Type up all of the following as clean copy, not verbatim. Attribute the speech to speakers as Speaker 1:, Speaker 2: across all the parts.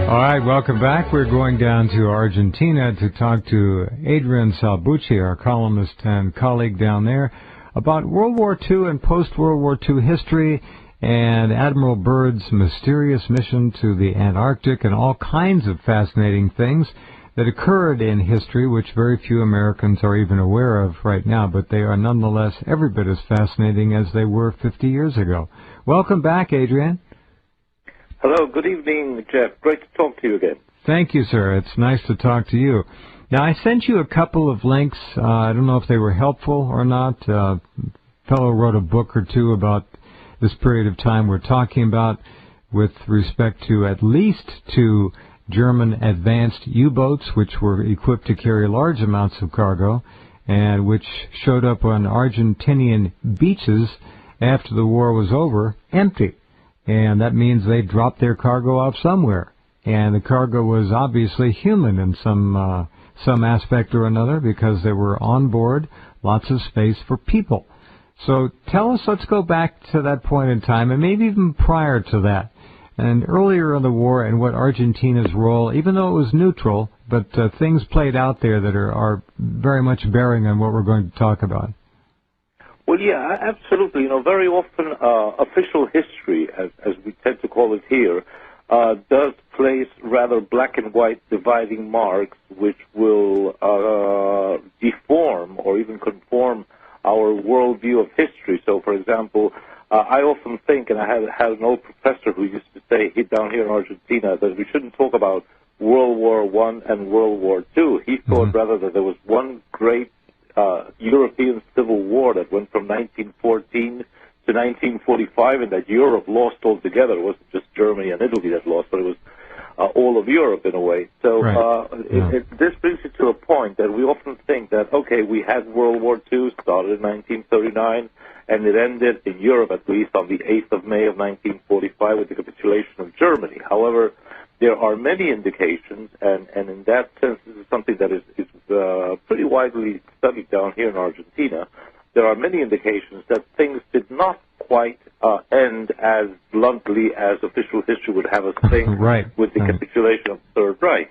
Speaker 1: All right, welcome back. We're going down to Argentina to talk to Adrian Salbuchi, our columnist and colleague down there, about World War II and post-World War II history and Admiral Byrd's mysterious mission to the Antarctic and all kinds of fascinating things that occurred in history, which very few Americans are even aware of right now, but they are nonetheless every bit as fascinating as they were 50 years ago. Welcome back, Adrian.
Speaker 2: Hello, good evening, Jeff. Great to talk to you again.
Speaker 1: Thank you, sir. It's nice to talk to you. Now, I sent you a couple of links. I don't know if they were helpful or not. A fellow wrote a book or two about this period of time we're talking about with respect to at least 2 German advanced U-boats, which were equipped to carry large amounts of cargo, and which showed up on Argentinian beaches after the war was over, empty. And that means they dropped their cargo off somewhere. And the cargo was obviously human in some aspect or another because they were on board, lots of space for people. So tell us, let's go back to that point in time, and maybe even prior to that, and earlier in the war, and what Argentina's role, even though it was neutral, but things played out there that are very much bearing on what we're going to talk about.
Speaker 2: Well, yeah, absolutely. You know, very often official history, as we tend to call it here, does place rather black and white dividing marks which will deform or even conform our worldview of history. So, for example, I often think, and I had an old professor who used to say down here in Argentina that we shouldn't talk about World War I and World War II. He thought rather that there was one great European Civil War that went from 1914 to 1945, and that Europe lost altogether. It wasn't just Germany and Italy that lost, but it was all of Europe in a way. So this brings you to a point that we often think that, okay, we had World War II, started in 1939, and it ended in Europe, at least, on the 8th of May of 1945 with the capitulation of Germany. However, there are many indications, and in that sense, this is something that is pretty widely studied down here in Argentina. There are many indications that things did not quite end as bluntly as official history would have us think with the capitulation of the Third Reich.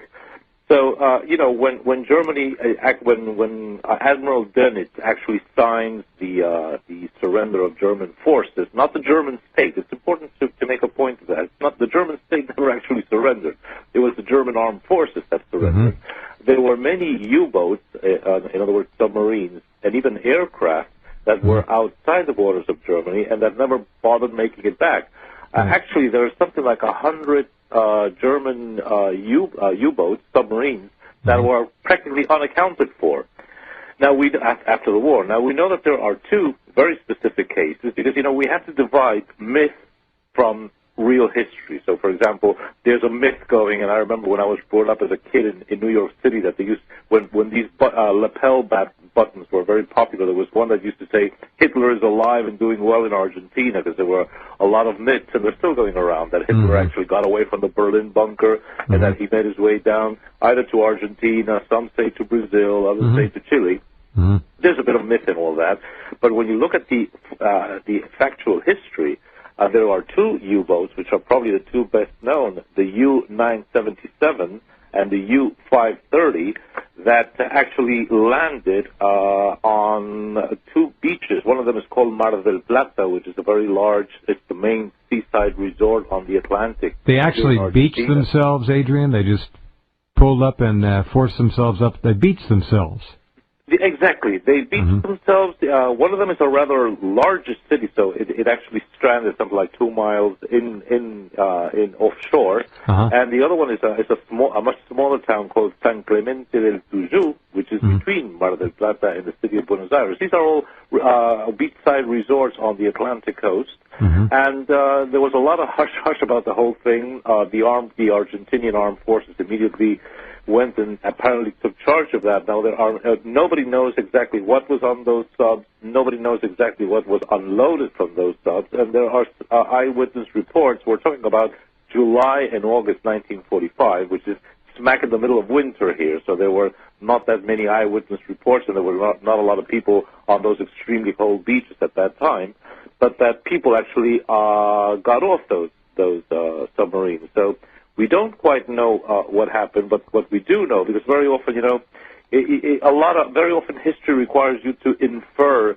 Speaker 2: So, you know, when Germany, when Admiral Dönitz actually signs the surrender of German forces, not the German state. It's important to make a point of that. It's not the German state never actually surrendered. It was the German armed forces that surrendered. There were many U-boats, in other words, submarines, and even aircraft that were outside the borders of Germany and that never bothered making it back. Actually, there was something like 100 German U-boats, submarines, that were practically unaccounted for. Now, after the war. Now, we know that there are 2 very specific cases because, you know, we have to divide myth from real history. So, for example, there's a myth going, and I remember when I was brought up as a kid in New York City that they used, when these lapel buttons were very popular, there was one that used to say, Hitler is alive and doing well in Argentina, because there were a lot of myths, and they're still going around, that Hitler actually got away from the Berlin bunker, and that he made his way down either to Argentina, some say to Brazil, others say to Chile. There's a bit of myth in all that, but when you look at the factual history, there are 2 U-boats, which are probably the 2 best known, the U-977 and the U-530, that actually landed on 2 beaches. One of them is called Mar del Plata, which is a very large, it's the main seaside resort on the Atlantic.
Speaker 1: They actually beached themselves, Adrian? They just pulled up and forced themselves up? They beached themselves?
Speaker 2: Exactly. They beached themselves. One of them is a rather larger city, so it actually stranded something like 2 miles in offshore. And the other one is a much smaller town called San Clemente del Tuyú, which is between Mar del Plata and the city of Buenos Aires. These are all beachside resorts on the Atlantic coast. And there was a lot of hush-hush about the whole thing. The Argentinian armed forces immediately went and apparently took charge of that. Now, nobody knows exactly what was on those subs. Nobody knows exactly what was unloaded from those subs. And there are eyewitness reports. We're talking about July and August 1945, which is smack in the middle of winter here. So there were not that many eyewitness reports, and there were not a lot of people on those extremely cold beaches at that time. But that people actually got off those submarines. So We don't quite know what happened, but what we do know, because very often, very often history requires you to infer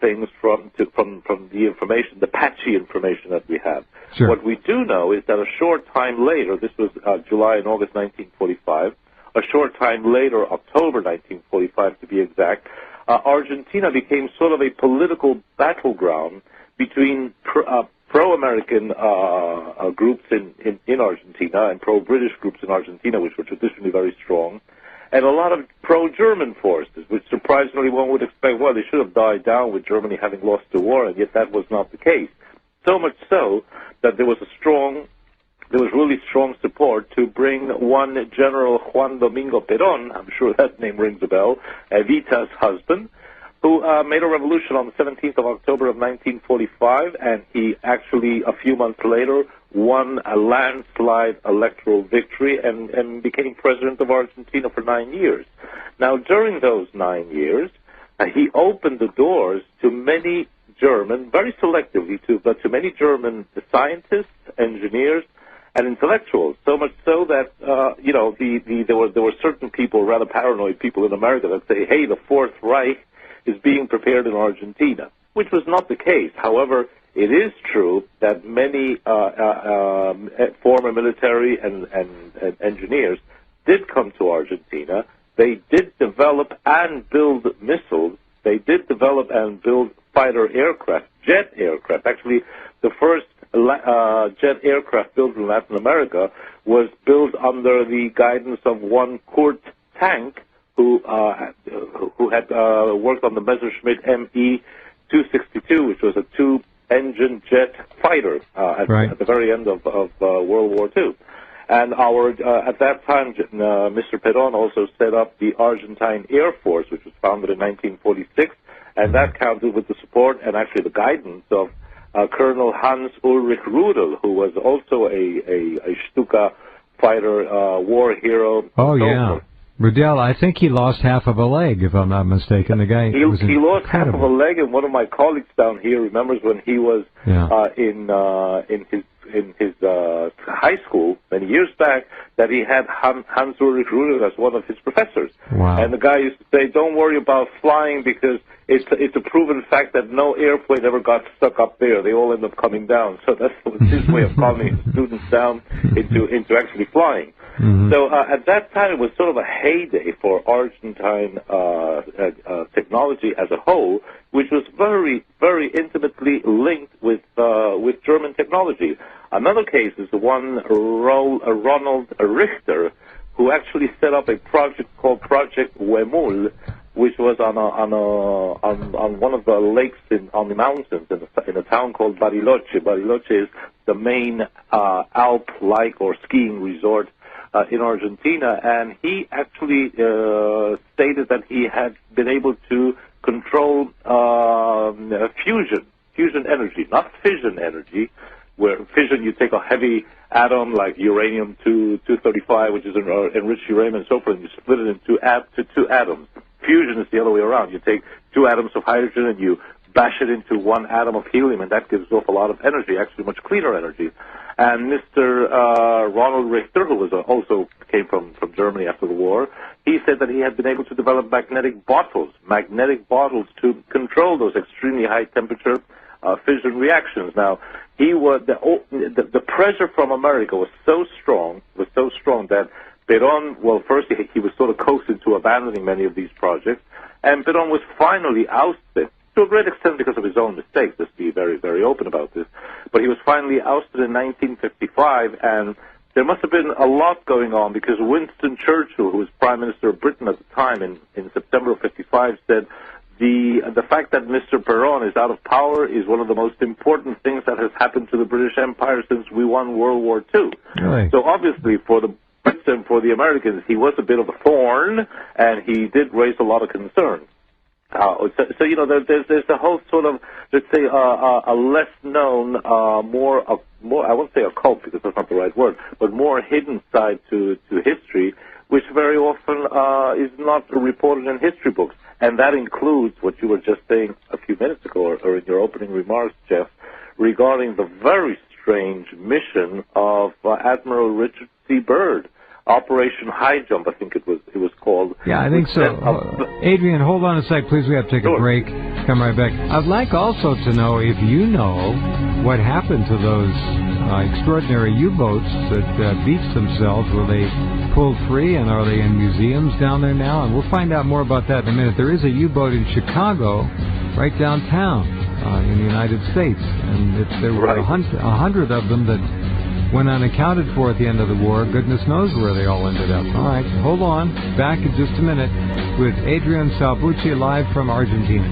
Speaker 2: things from the information, the patchy information that we have.
Speaker 1: Sure.
Speaker 2: What we do know is that a short time later, this was July and August 1945, a short time later, October 1945 to be exact, Argentina became sort of a political battleground between pro-American groups in Argentina and pro-British groups in Argentina, which were traditionally very strong, and a lot of pro-German forces, which surprisingly one would expect, well, they should have died down with Germany having lost the war, and yet that was not the case. So much so that there was really strong support to bring one General Juan Domingo Perón, I'm sure that name rings a bell, Evita's husband, who made a revolution on the 17th of October of 1945, and he actually, a few months later, won a landslide electoral victory and became president of Argentina for 9 years. Now, during those 9 years, he opened the doors to many German, very selectively, but to many German scientists, engineers, and intellectuals. So much so that there were certain people, rather paranoid people in America, that say, "Hey, the Fourth Reich is being prepared in Argentina," which was not the case. However, it is true that many former military and engineers did come to Argentina. They did develop and build missiles. They did develop and build fighter aircraft, jet aircraft. Actually, the first jet aircraft built in Latin America was built under the guidance of one Kurt Tank, who had worked on the Messerschmitt Me-262, which was a two-engine jet fighter at the very end of World War II. And at that time, Mr. Perón also set up the Argentine Air Force, which was founded in 1946, and that counted with the support and actually the guidance of Colonel Hans Ulrich Rudel, who was also a Stuka fighter, war hero.
Speaker 1: Oh, yeah. Rudel, I think he lost half of a leg, if I'm not mistaken. The guy
Speaker 2: he lost half of a leg, and one of my colleagues down here remembers when he was in his high school many years back that he had Hans Ulrich Rudel as one of his professors.
Speaker 1: Wow.
Speaker 2: And the guy used to say, "Don't worry about flying because it's a proven fact that no airplane ever got stuck up there. They all end up coming down." So that was his way of calming his students down into actually flying. Mm-hmm. So at that time, it was sort of a heyday for Argentine technology as a whole, which was very, very intimately linked with German technology. Another case is the one Ronald Richter, who actually set up a project called Project Huemul, which was on one of the lakes on the mountains in a town called Bariloche. Bariloche is the main Alp-like or skiing resort in Argentina, and he actually stated that he had been able to control fusion energy, not fission energy, where fission you take a heavy atom like uranium-235, which is enriched uranium and so forth, and you split it into two atoms. Fusion is the other way around. You take two atoms of hydrogen and you bash it into one atom of helium, and that gives off a lot of energy, actually much cleaner energy. And Mr. Ronald Richter, who was also came from Germany after the war, he said that he had been able to develop magnetic bottles to control those extremely high temperature fission reactions. Now, the pressure from America was so strong that Perón, well, first he was sort of coaxed into abandoning many of these projects, and Perón was finally ousted, to a great extent because of his own mistakes. Let's be very, very open about this. But he was finally ousted in 1955, and there must have been a lot going on because Winston Churchill, who was Prime Minister of Britain at the time in September of 55, said the fact that Mr. Perón is out of power is one of the most important things that has happened to the British Empire since we won World War II.
Speaker 1: Really?
Speaker 2: So obviously for the Brits and for the Americans, he was a bit of a thorn, and he did raise a lot of concerns. So you know, there's a whole sort of, let's say, a less known, more I won't say occult because that's not the right word, but more hidden side to history, which very often is not reported in history books, and that includes what you were just saying a few minutes ago, or in your opening remarks, Jeff, regarding the very strange mission of Admiral Richard C. Byrd. Operation High Jump, I think it was called.
Speaker 1: Yeah, I think so. Adrian, hold on a sec, please. We have to take a break. Come right back. I'd like also to know if you know what happened to those extraordinary U-boats that beached themselves. Were they pulled free, and are they in museums down there now? And we'll find out more about that in a minute. There is a U-boat in Chicago, right downtown in the United States, and there were 100 of them that went unaccounted for at the end of the war. Goodness knows where they all ended up. All right, hold on. Back in just a minute with Adrian Salbuchi live from Argentina.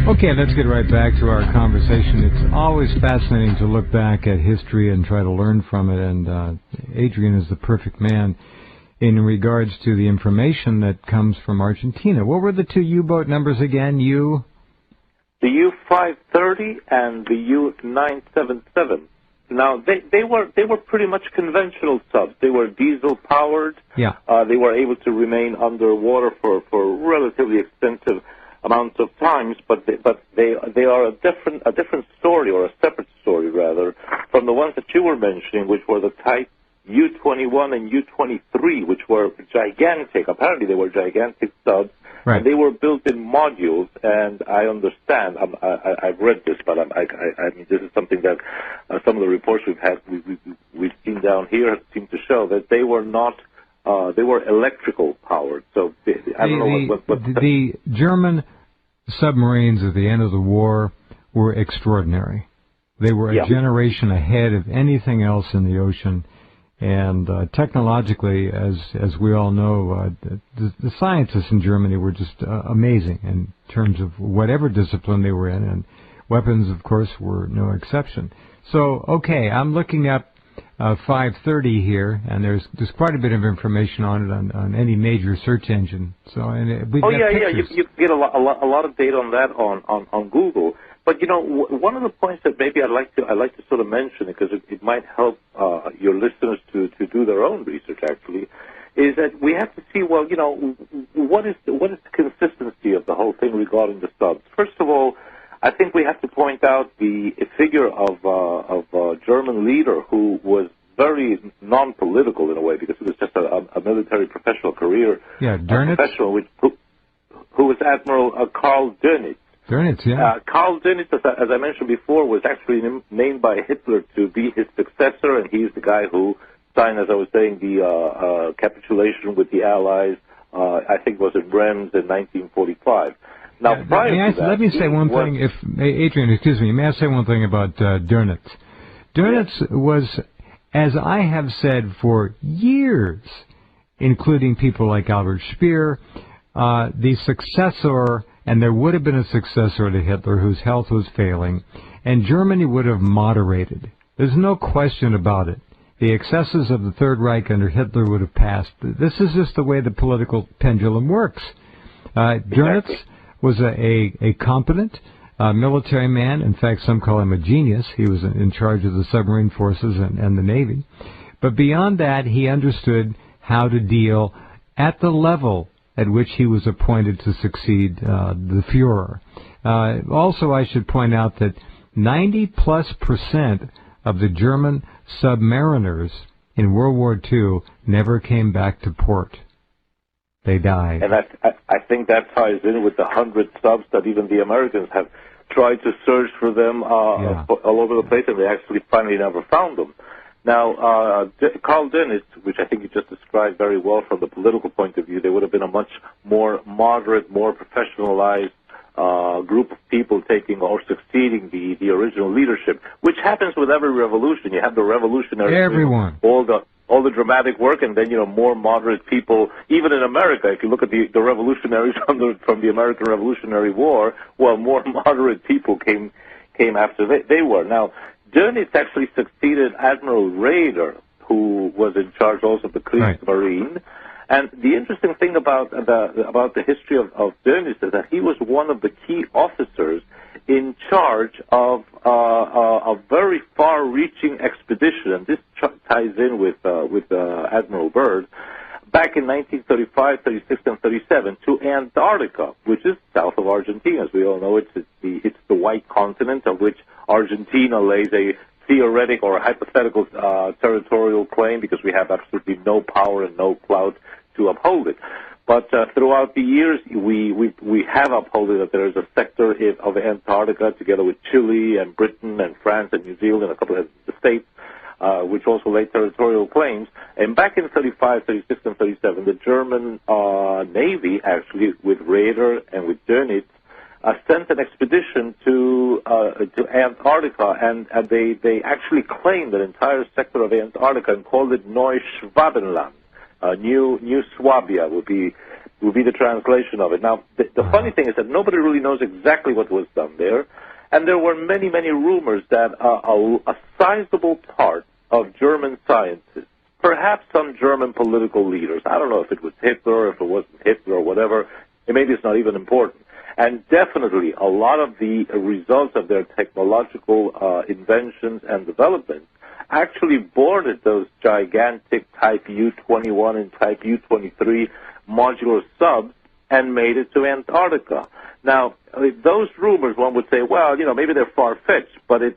Speaker 1: Okay, let's get right back to our conversation. It's always fascinating to look back at history and try to learn from it, and Adrian is the perfect man in regards to the information that comes from Argentina. What were the two U-boat numbers again?
Speaker 2: The U-530 and the U-977. Now, they were pretty much conventional subs. They were diesel powered.
Speaker 1: Yeah.
Speaker 2: They were able to remain underwater for relatively extensive amounts of times, but they are a different story, or a separate story rather, from the ones that you were mentioning, which were the type U-21 and U-23, which were gigantic. Apparently, they were gigantic subs. Right. And they were built in modules, and I understand. I've read this, but I mean, this is something that some of the reports we've seen down here seem to show that they were not. They were electrical powered. So I don't know what
Speaker 1: the German submarines at the end of the war were extraordinary. They were a generation ahead of anything else in the ocean. And technologically, as we all know, the scientists in Germany were just amazing in terms of whatever discipline they were in, and weapons, of course, were no exception. So, okay, I'm looking up 530 here, and there's quite a bit of information on it on any major search engine. So, and we've got pictures.
Speaker 2: You get a lot of data on that on Google. But, you know, one of the points that maybe I'd like to sort of mention, because it might help your listeners to do their own research, actually, is that we have to see, well, you know, what is the consistency of the whole thing regarding the subs. First of all, I think we have to point out the figure of a German leader who was very non-political in a way, because it was just a military professional career.
Speaker 1: Yeah, Dönitz?
Speaker 2: Professional, who was Admiral Karl Dönitz.
Speaker 1: Dönitz, yeah.
Speaker 2: Karl Dönitz, as I mentioned before, was actually named by Hitler to be his successor, and he's the guy who signed, as I was saying, the capitulation with the Allies, I think it was in Brems in 1945. Now, prior to that...
Speaker 1: Let me say one thing, Adrian, excuse me, may I say one thing about Dönitz? Dönitz was, as I have said for years, including people like Albert Speer, the successor... And there would have been a successor to Hitler whose health was failing, and Germany would have moderated. There's no question about it. The excesses of the Third Reich under Hitler would have passed. This is just the way the political pendulum works. Dönitz was a competent military man. In fact, some call him a genius. He was in charge of the submarine forces and the Navy. But beyond that, he understood how to deal at the level at which he was appointed to succeed the Führer. Also, I should point out that 90+% of the German submariners in World War II never came back to port. They died.
Speaker 2: And I think that ties in with the 100 subs that even the Americans have tried to search for them all over the place, and they actually finally never found them. Now, Karl Dönitz, which I think you just described very well from the political point of view, they would have been a much more moderate, more professionalized group of people taking or succeeding the original leadership, which happens with every revolution. You have the revolutionaries,
Speaker 1: everyone,
Speaker 2: all the dramatic work, and then more moderate people. Even in America, if you look at the revolutionaries from the American Revolutionary War, well, more moderate people came after they were. Now, Dönitz actually succeeded Admiral Raeder, who was in charge also of the Kriegsmarine. And the interesting thing about the history of Dönitz is that he was one of the key officers in charge of a very far-reaching expedition, and this ties in with Admiral Byrd. back in 1935, 36, and 37 to Antarctica, which is south of Argentina. As we all know, it's the white continent of which Argentina lays a theoretic or hypothetical territorial claim because we have absolutely no power and no clout to uphold it. But throughout the years, we have upheld it that there is a sector of Antarctica, together with Chile and Britain and France and New Zealand and a couple of the states, which also laid territorial claims. And back in 35, 36, and 37, the German Navy, actually, with Raeder and with Dönitz, sent an expedition to Antarctica, and they actually claimed an entire sector of Antarctica and called it Neuschwabenland. New Swabia would be the translation of it. Now, the funny thing is that nobody really knows exactly what was done there, and there were many, many rumors that a sizable part of German scientists, perhaps some German political leaders, I don't know if it was Hitler, if it wasn't Hitler or whatever, and maybe it's not even important, and definitely a lot of the results of their technological inventions and developments actually boarded those gigantic Type U-21 and Type U-23 modular subs and made it to Antarctica. Now, those rumors, one would say, well, maybe they're far-fetched, but it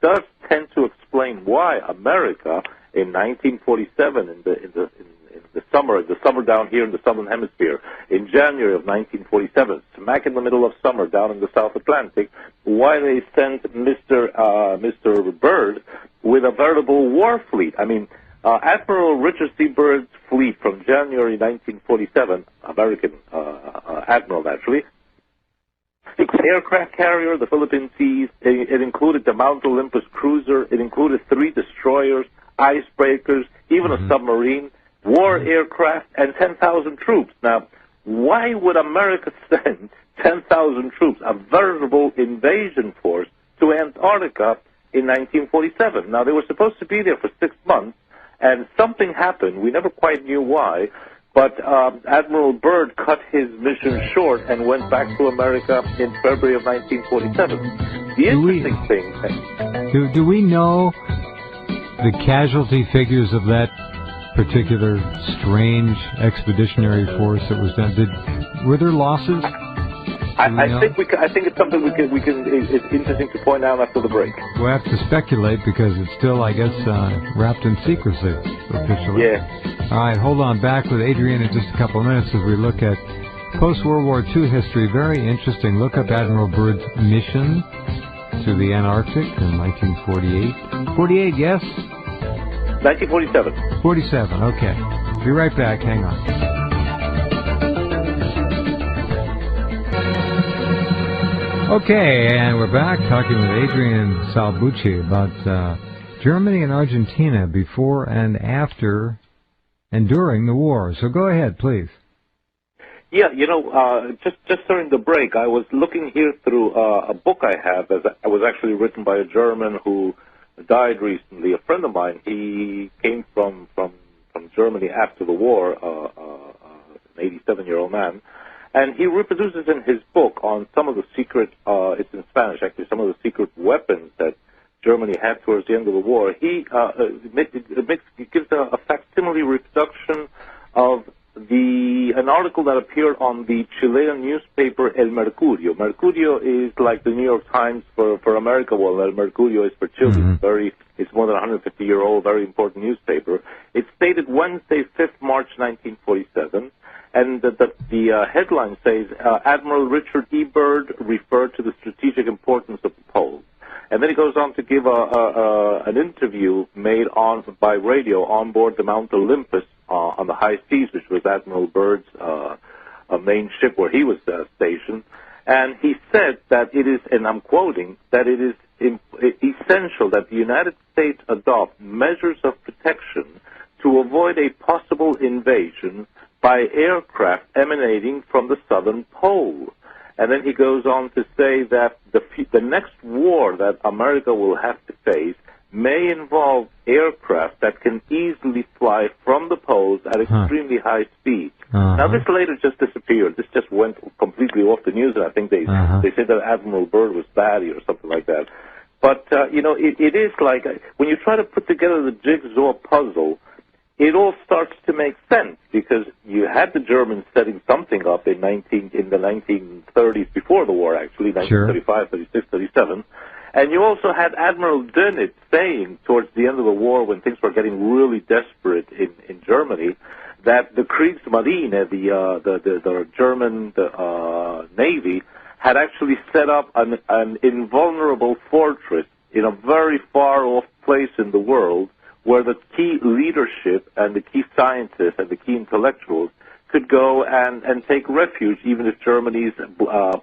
Speaker 2: does tend to explain why America in 1947, in the summer down here in the southern hemisphere, in January of 1947, smack in the middle of summer down in the South Atlantic, why they sent Mr. Byrd with a veritable war fleet. I mean, Admiral Richard C. Byrd's fleet from January 1947, American admiral actually, 6 aircraft carrier, the Philippine Seas. It included the Mount Olympus cruiser. It included 3 destroyers, icebreakers, even a submarine, war aircraft, and 10,000 troops. Now, why would America send 10,000 troops, a veritable invasion force, to Antarctica in 1947? Now, they were supposed to be there for 6 months, and something happened. We never quite knew why, but Admiral Byrd cut his mission short and went back to America in February of 1947. The interesting thing...
Speaker 1: Do we know the casualty figures of that particular strange expeditionary force that was done? Were there losses?
Speaker 2: I think it's something we can. It's interesting to point out after the break.
Speaker 1: We'll have to speculate because it's still, I guess, wrapped in secrecy officially.
Speaker 2: Yeah.
Speaker 1: All right, hold on. Back with Adrian in just a couple of minutes as we look at post-World War II history. Very interesting. Look up Admiral Byrd's mission to the Antarctic in 1948. 48, yes?
Speaker 2: 1947.
Speaker 1: 47. Okay. Be right back. Hang on. Okay, and we're back talking with Adrian Salbuchi about Germany and Argentina before and after and during the war. So go ahead, please.
Speaker 2: Yeah, just during the break, I was looking here through a book I have. It was actually written by a German who died recently. A friend of mine. He came from Germany after the war. An 87-year-old man. And he reproduces in his book on some of the secret, it's in Spanish actually, some of the secret weapons that Germany had towards the end of the war. He gives a facsimile reproduction of an article that appeared on the Chilean newspaper El Mercurio. Mercurio is like the New York Times for America. Well, El Mercurio is for Chile.
Speaker 1: Mm-hmm.
Speaker 2: It's more than 150-year-old, very important newspaper. It's dated Wednesday, 5th March, 1947. And the headline says, Admiral Richard E. Byrd referred to the strategic importance of the poles. And then he goes on to give an interview made by radio on board the Mount Olympus on the high seas, which was Admiral Byrd's main ship where he was stationed. And he said that it is, and I'm quoting, that it is essential that the United States adopt measures of protection to avoid a possible invasion by aircraft emanating from the southern pole. And then he goes on to say that the next war that America will have to face may involve aircraft that can easily fly from the poles at extremely high speed. Now, this later just disappeared. This just went completely off the news, and I think they said that Admiral Byrd was batty or something like that. But, it is like, when you try to put together the jigsaw puzzle, it all starts to make sense because you had the Germans setting something up in the 1930s before the war, actually, 1935, 36, 37. And you also had Admiral Dönitz saying towards the end of the war, when things were getting really desperate in Germany, that the Kriegsmarine, the German Navy, had actually set up an invulnerable fortress in a very far-off place in the world where the key leadership and the key scientists and the key intellectuals could go and take refuge, even if Germany's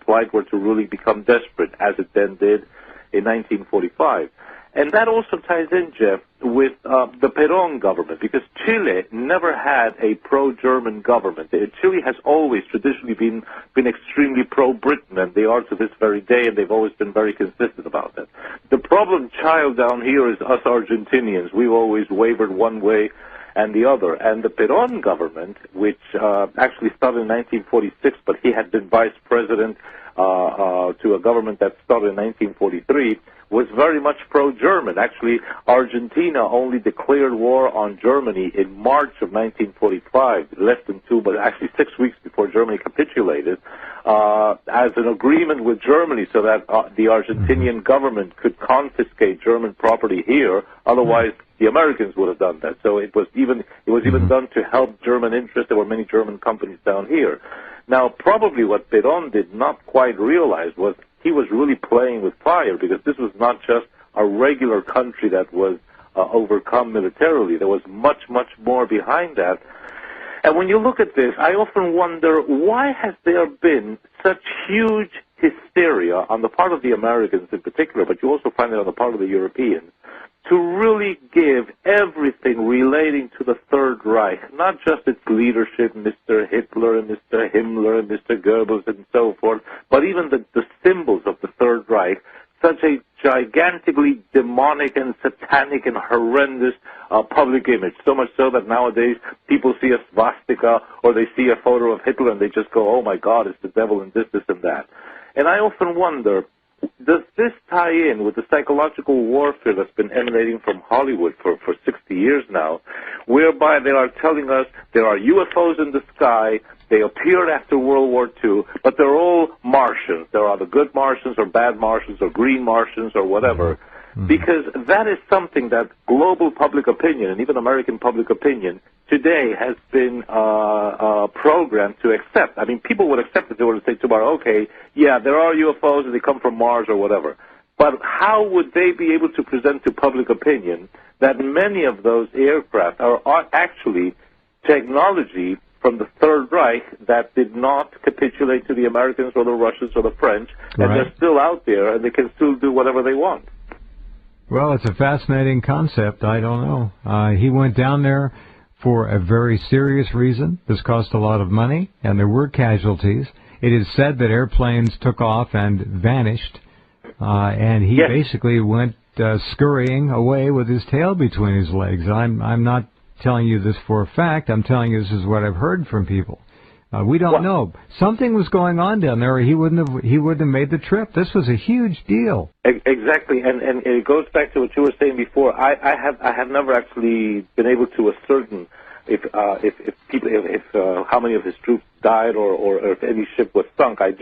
Speaker 2: plight were to really become desperate, as it then did in 1945. And that also ties in, Jeff, with the Perón government, because Chile never had a pro-German government. Chile has always traditionally been extremely pro-Britain, and they are to this very day, and they've always been very consistent about that. The problem child down here is us Argentinians. We've always wavered one way and the other. And the Perón government, which actually started in 1946, but he had been vice president to a government that started in 1943, was very much pro-German. Actually, Argentina only declared war on Germany in March of 1945, less than 6 weeks before Germany capitulated, as an agreement with Germany so that the Argentinian government could confiscate German property here. Otherwise, the Americans would have done that. So it was even done to help German interests. There were many German companies down here. Now, probably what Perón did not quite realize was he was really playing with fire, because this was not just a regular country that was overcome militarily. There was much, much more behind that. And when you look at this, I often wonder, why has there been such huge hysteria on the part of the Americans in particular, but you also find it on the part of the Europeans, to really give everything relating to the Third Reich, not just its leadership, Mr. Hitler and Mr. Himmler and Mr. Goebbels and so forth, but even the symbols of the Third Reich, such a gigantically demonic and satanic and horrendous public image, so much so that nowadays people see a swastika or they see a photo of Hitler and they just go, oh my God, it's the devil and this and that. And I often wonder, does this tie in with the psychological warfare that's been emanating from Hollywood for 60 years now, whereby they are telling us there are UFOs in the sky, they appeared after World War II, but they're all Martians. There are the good Martians or bad Martians or green Martians or whatever. Because that is something that global public opinion and even American public opinion today has been programmed to accept. I mean, people would accept it. They would say tomorrow, okay, yeah, there are UFOs and they come from Mars or whatever. But how would they be able to present to public opinion that many of those aircraft are actually technology from the Third Reich that did not capitulate to the Americans or the Russians or the French, and they're still out there and they can still do whatever they want?
Speaker 1: Well, it's a fascinating concept. I don't know. He went down there for a very serious reason. This cost a lot of money, and there were casualties. It is said that airplanes took off and vanished, and he basically went scurrying away with his tail between his legs. I'm not telling you this for a fact. I'm telling you this is what I've heard from people. We don't know. Something was going on down there, or he wouldn't have made the trip. This was a huge deal.
Speaker 2: Exactly, and it goes back to what you were saying before. I have never actually been able to ascertain if how many of his troops died or if any ship was sunk. I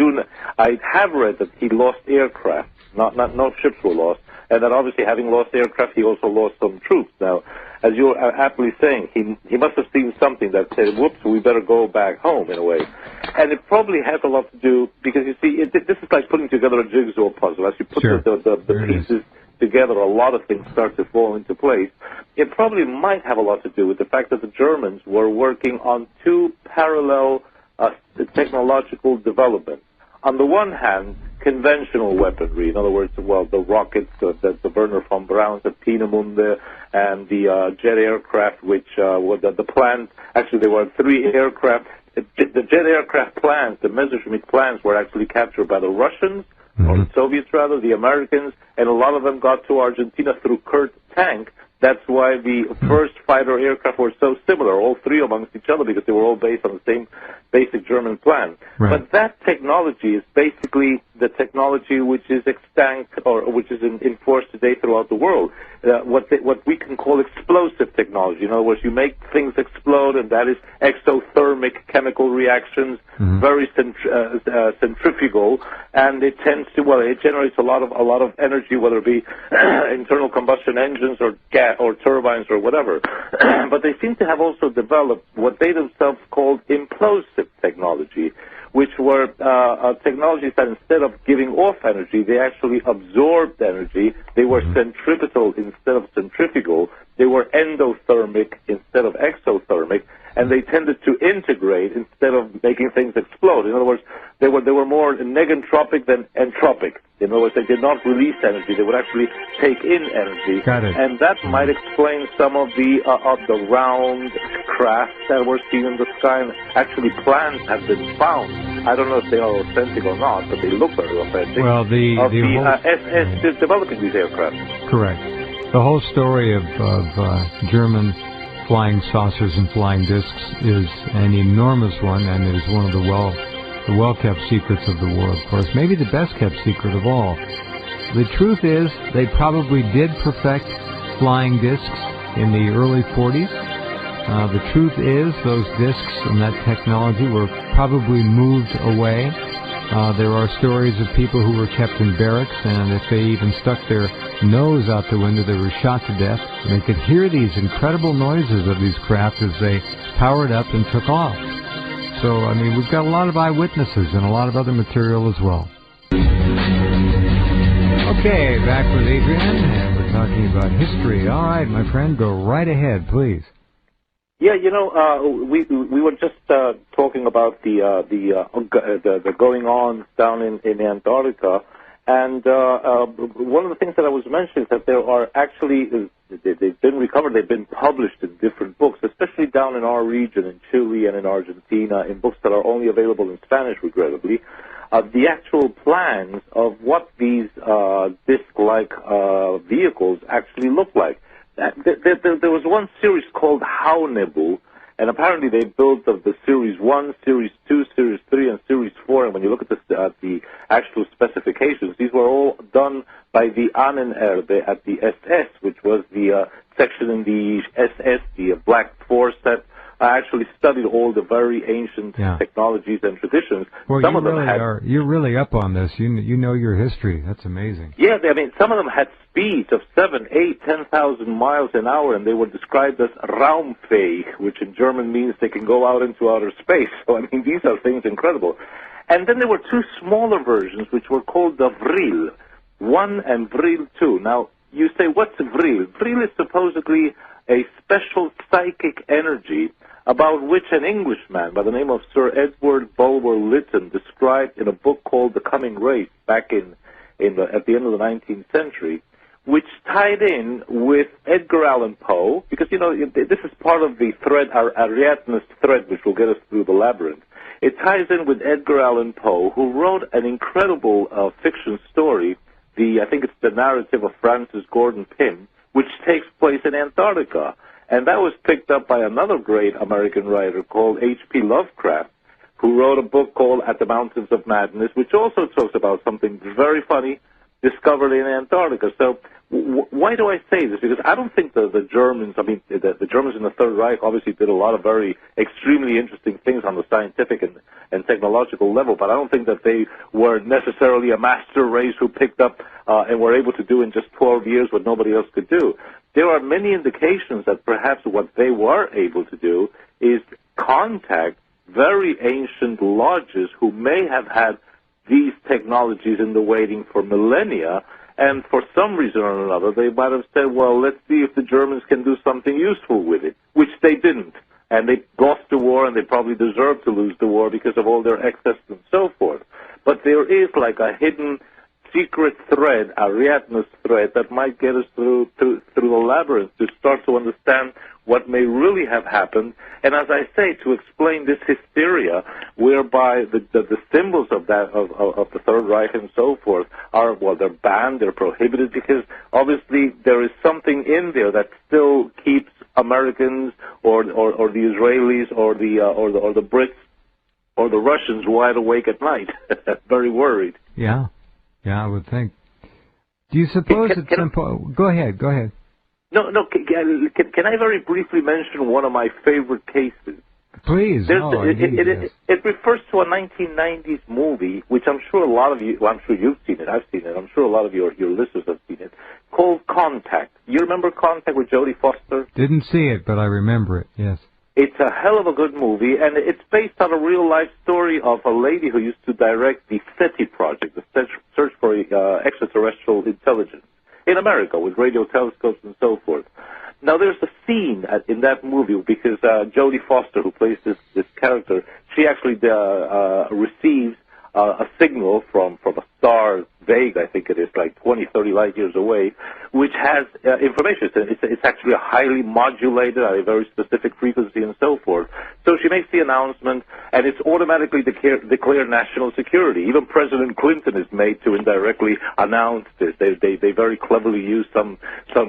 Speaker 2: have read that he lost aircraft. No ships were lost, and that obviously having lost aircraft, he also lost some troops. Now, as you're aptly saying, he must have seen something that said, whoops, we better go back home, in a way. And it probably has a lot to do, because you see, this is like putting together a jigsaw puzzle. As you put the pieces together, a lot of things start to fall into place. It probably might have a lot to do with the fact that the Germans were working on two parallel technological developments. On the one hand, conventional weaponry, in other words, well, the rockets, the Werner von Brauns, the Peenemünde, and the jet aircraft, which were the plans. Actually, there were 3 aircraft. The jet aircraft plans, the Messerschmitt plans, were actually captured by the Russians, or the Soviets rather, the Americans, and a lot of them got to Argentina through Kurt Tank, That's why the first fighter aircraft were so similar, all three amongst each other, because they were all based on the same basic German plan.
Speaker 1: Right.
Speaker 2: But that technology is basically the technology which is extant, or which is in force today throughout the world. What we can call explosive technology. In other words, you make things explode, and that is exothermic chemical reactions, very centrifugal, and it tends to, well, it generates a lot of energy, whether it be internal combustion engines or gas or turbines or whatever. But they seem to have also developed what they themselves called implosive technology, which were technologies that instead of giving off energy, they actually absorbed energy. They were centripetal instead of centrifugal. They were endothermic instead of exothermic, and they tended to integrate instead of making things explode. In other words, they were more negentropic than entropic. In other words, they did not release energy; they would actually take in energy.
Speaker 1: Got it.
Speaker 2: And that might explain some of the round craft that were seen in the sky. And actually, plans have been found. I don't know if they are authentic or not, but they look very authentic.
Speaker 1: Well, the
Speaker 2: SS is developing these aircraft.
Speaker 1: Correct. The whole story of German flying saucers and flying discs is an enormous one, and it is one of the well-kept secrets of the war, of course. Maybe the best-kept secret of all. The truth is, they probably did perfect flying discs in the early 40s. The truth is, those discs and that technology were probably moved away. There are stories of people who were kept in barracks, and if they even stuck their nose out the window, they were shot to death. And they could hear these incredible noises of these craft as they powered up and took off. So, I mean, we've got a lot of eyewitnesses and a lot of other material as well. Okay, back with Adrian, and we're talking about history. All right, my friend, go right ahead, please.
Speaker 2: Yeah, you know, we were just talking about the going on down in Antarctica, and one of the things that I was mentioning is that there are actually they've been recovered, they've been published in different books, especially down in our region, in Chile and in Argentina, in books that are only available in Spanish, regrettably. The actual plans of what these disc-like vehicles actually look like. There was one series called Haunebu, and apparently they built the Series 1, Series 2, Series 3, and Series 4, and when you look at the actual specifications, these were all done by the Ahnenerbe at the SS, which was the section in the SS, the Black Force that actually studied all the very ancient technologies and traditions.
Speaker 1: Well, you're really up on this. You know your history. That's amazing.
Speaker 2: Yeah, I mean, some of them had speeds of 7, 8, 10,000 miles an hour, and they were described as Raumfähig, which in German means they can go out into outer space. So, I mean, these are things incredible. And then there were two smaller versions, which were called the Vril 1 and Vril 2. Now, you say, what's Vril? Vril is supposedly a special psychic energy about which an Englishman by the name of Sir Edward Bulwer-Lytton described in a book called The Coming Race back at the end of the 19th century, which tied in with Edgar Allan Poe, because, you know, this is part of the thread, our Ariadne's thread, which will get us through the labyrinth. It ties in with Edgar Allan Poe, who wrote an incredible fiction story, I think it's the narrative of Francis Gordon Pym, which takes place in Antarctica. And that was picked up by another great American writer called H.P. Lovecraft, who wrote a book called At the Mountains of Madness, which also talks about something very funny discovered in Antarctica. So why do I say this? Because I don't think the Germans, I mean, the Germans in the Third Reich obviously did a lot of very extremely interesting things on the scientific and technological level, but I don't think that they were necessarily a master race who picked up and were able to do in just 12 years what nobody else could do. There are many indications that perhaps what they were able to do is contact very ancient lodges who may have had these technologies in the waiting for millennia, and for some reason or another, they might have said, well, let's see if the Germans can do something useful with it, which they didn't. And they lost the war, and they probably deserved to lose the war because of all their excess and so forth. But there is like a hidden secret thread, Ariadne's thread, that might get us through the labyrinth to start to understand what may really have happened. And as I say, to explain this hysteria, whereby the symbols of the Third Reich and so forth are, well, they're banned, they're prohibited, because obviously there is something in there that still keeps Americans or the Israelis or the Brits or the Russians wide awake at night, very worried.
Speaker 1: Yeah, I would think. Do you suppose it's simple? Go ahead.
Speaker 2: No. Can I very briefly mention one of my favorite cases?
Speaker 1: Please.
Speaker 2: It refers to a 1990s movie, which I'm sure a lot of you, well, I'm sure you've seen it, I've seen it, I'm sure a lot of your listeners have seen it, called Contact. You remember Contact with Jodie Foster?
Speaker 1: Didn't see it, but I remember it, yes.
Speaker 2: It's a hell of a good movie, and it's based on a real-life story of a lady who used to direct the SETI project, the Search for Extraterrestrial Intelligence, in America, with radio telescopes and so forth. Now, there's a scene in that movie, because Jodie Foster, who plays this character, she actually receives a signal from a star, vague, I think it is, like 20, 30 light years away, which has information. It's actually a highly modulated, at a very specific frequency and so forth. So she makes the announcement, and it's automatically declared national security. Even President Clinton is made to indirectly announce this. They very cleverly use some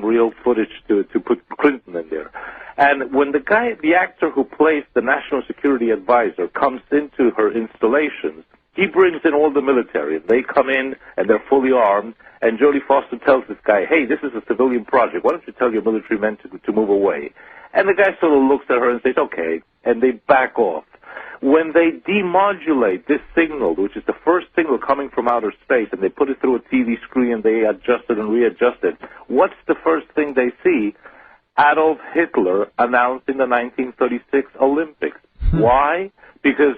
Speaker 2: real footage to put Clinton in there. And when the actor who plays the national security advisor comes into her installations, he brings in all the military. They come in, and they're fully armed, and Jodie Foster tells this guy, hey, this is a civilian project. Why don't you tell your military men to move away? And the guy sort of looks at her and says, okay, and they back off. When they demodulate this signal, which is the first signal coming from outer space, and they put it through a TV screen, and they adjust it and readjust it, what's the first thing they see? Adolf Hitler announcing the 1936 Olympics. Why? Because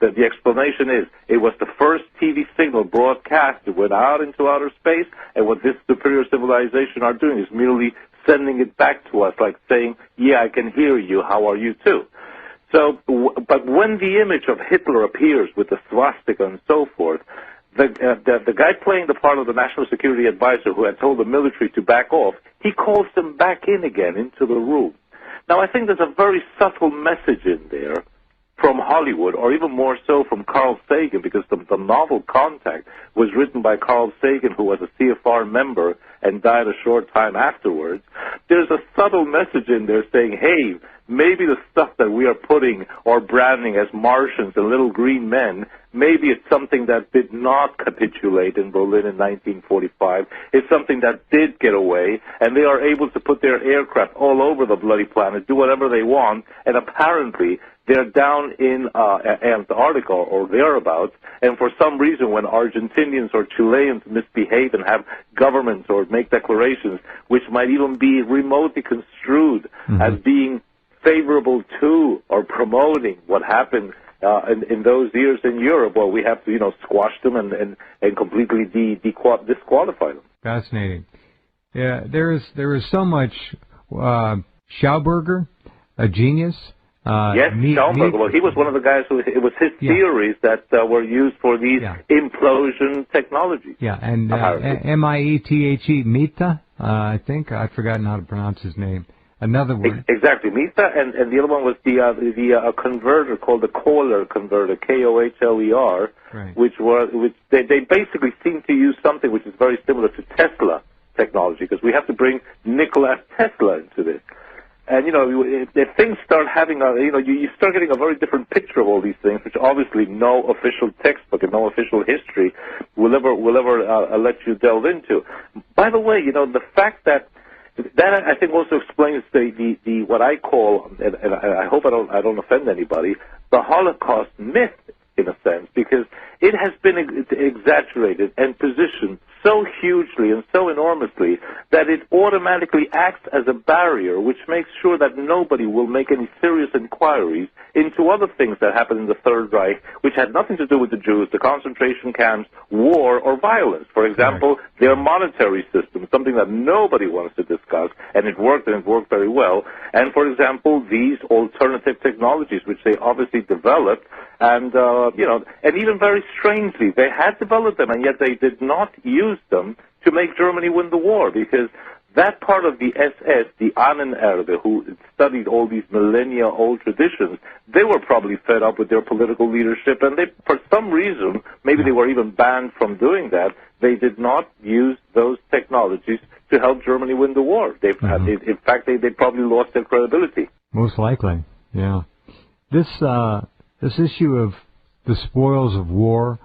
Speaker 2: the explanation is it was the first TV signal broadcast. It went out into outer space, and what this superior civilization are doing is merely sending it back to us, like saying, yeah, I can hear you, how are you too? So, but when the image of Hitler appears with the swastika and so forth, the guy playing the part of the national security advisor who had told the military to back off, he calls them back in again into the room. Now, I think there's a very subtle message in there from Hollywood, or even more so from Carl Sagan, because the novel Contact was written by Carl Sagan, who was a CFR member and died a short time afterwards. There's a subtle message in there saying, hey, maybe the stuff that we are putting or branding as Martians and little green men, maybe it's something that did not capitulate in Berlin in 1945. It's something that did get away, and they are able to put their aircraft all over the bloody planet, do whatever they want, and apparently they're down in Antarctica or thereabouts, and for some reason when Argentinians or Chileans misbehave and have governments or make declarations which might even be remotely construed as being favorable to or promoting what happened in those years in Europe, well, we have to, squash them and completely disqualify them. Fascinating.
Speaker 1: Yeah, there is so much. Schauberger, a genius.
Speaker 2: Yes, Schauberger. Well, he was one of the guys who, it was his theories that were used for these implosion technologies.
Speaker 1: Yeah, and M-I-E-T-H-E, Mita, I think. I've forgotten how to pronounce his name. Another one.
Speaker 2: Exactly, Mita, and the other one was the converter called the Kohler converter, K-O-H-L-E-R,
Speaker 1: right.
Speaker 2: which they basically seem to use something which is very similar to Tesla technology, because we have to bring Nikola Tesla into this. And, if things start having you start getting a very different picture of all these things, which obviously no official textbook and no official history will ever let you delve into. By the way, the fact that I think also explains the what I call, and I hope I don't offend anybody, the Holocaust myth, in a sense, because it has been exaggerated and positioned so hugely and so enormously that it automatically acts as a barrier which makes sure that nobody will make any serious inquiries into other things that happened in the Third Reich, which had nothing to do with the Jews, the concentration camps, war, or violence. For example, their monetary system, something that nobody wants to discuss, and it worked very well. And, for example, these alternative technologies, which they obviously developed, and, and even very strangely, they had developed them, and yet they did not use them to make Germany win the war, because that part of the SS, the Ahnenerbe, who studied all these millennia-old traditions, they were probably fed up with their political leadership, and they, for some reason, maybe they were even banned from doing that, they did not use those technologies to help Germany win the war. In fact, they probably lost their credibility.
Speaker 1: Most likely, yeah. This issue of the spoils of war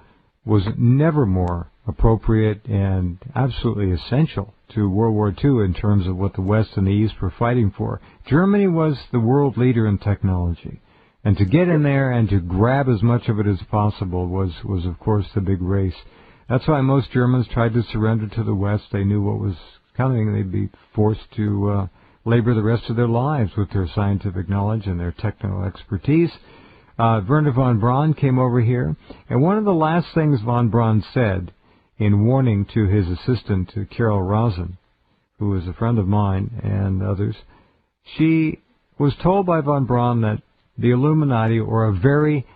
Speaker 1: was never more appropriate and absolutely essential to World War II in terms of what the West and the East were fighting for. Germany was the world leader in technology, and to get in there and to grab as much of it as possible was of course the big race. That's why most Germans tried to surrender to the West. They knew what was coming. They'd be forced to labor the rest of their lives with their scientific knowledge and their technical expertise. Werner von Braun came over here, and one of the last things von Braun said in warning to his assistant, Carol Rosen, who was a friend of mine and others, she was told by von Braun that the Illuminati, or a very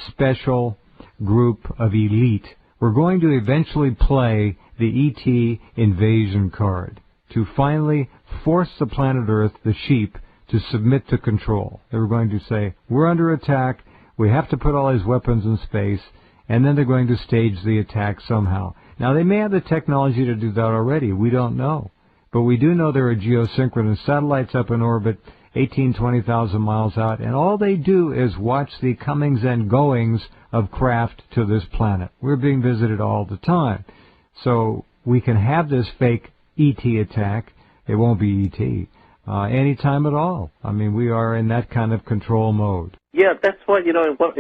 Speaker 1: special group of elite, were going to eventually play the ET invasion card to finally force the planet Earth, the sheep, to submit to control. They were going to say, we're under attack, we have to put all these weapons in space, and then they're going to stage the attack somehow. Now, they may have the technology to do that already. We don't know. But we do know there are geosynchronous satellites up in orbit, 18,000, 20,000 miles out, and all they do is watch the comings and goings of craft to this planet. We're being visited all the time. So we can have this fake ET attack. It won't be ET. Anytime at all. I mean, we are in that kind of control mode.
Speaker 2: Yeah, that's why, in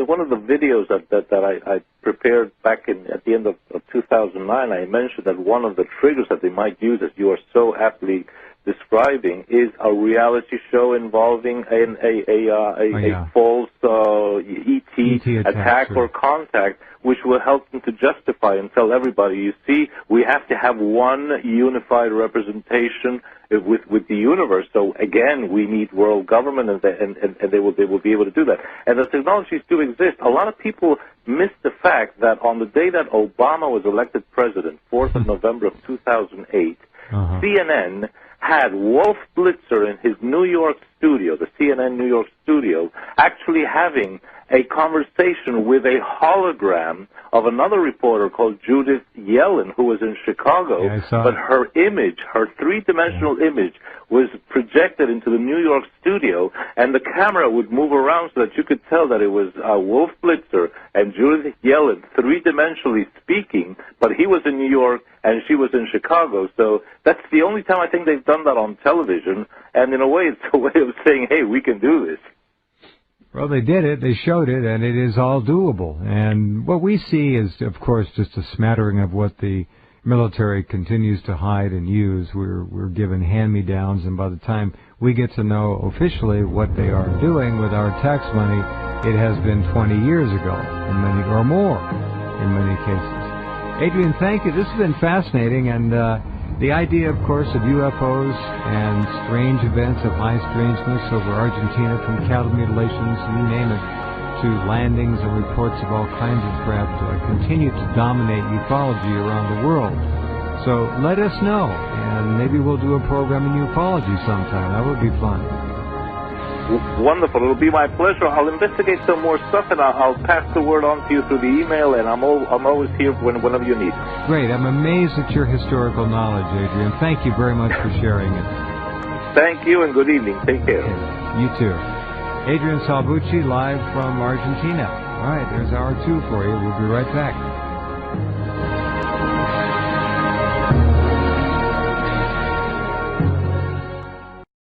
Speaker 2: one of the videos that I prepared back at the end of 2009, I mentioned that one of the triggers that they might use, as you are so aptly describing, is a reality show involving a false ET attack or contact, which will help them to justify and tell everybody, you see, we have to have one unified representation with the universe. So again, we need world government, and they will be able to do that. And the technologies do exist. A lot of people miss the fact that on the day that Obama was elected president, 4th of November of 2008, CNN had Wolf Blitzer in his New York studio, the CNN New York studio, actually having a conversation with a hologram of another reporter called Judith Yellen, who was in Chicago, but her image, her three-dimensional image, was projected into the New York studio, and the camera would move around so that you could tell that it was Wolf Blitzer and Judith Yellen three-dimensionally speaking, but he was in New York and she was in Chicago. So that's the only time I think they've done that on television, and in a way it's a way of saying, hey, we can do this.
Speaker 1: Well, they did it, they showed it, and it is all doable. And what we see is, of course, just a smattering of what the military continues to hide and use. We're given hand-me-downs, and by the time we get to know officially what they are doing with our tax money, it has been 20 years ago, or more, in many cases. Adrian, thank you. This has been fascinating, and the idea, of course, of UFOs and strange events of high strangeness over Argentina, from cattle mutilations, you name it, to landings and reports of all kinds of craft, continue to dominate ufology around the world. So let us know, and maybe we'll do a program in ufology sometime. That would be fun.
Speaker 2: Wonderful. It'll be my pleasure. I'll investigate some more stuff, and I'll pass the word on to you through the email, and I'm always here whenever you need.
Speaker 1: Great. I'm amazed at your historical knowledge, Adrian. Thank you very much for sharing it.
Speaker 2: Thank you, and good evening. Take care.
Speaker 1: You too. Adrian Salbuchi, live from Argentina. All right, there's hour 2 for you. We'll be right back.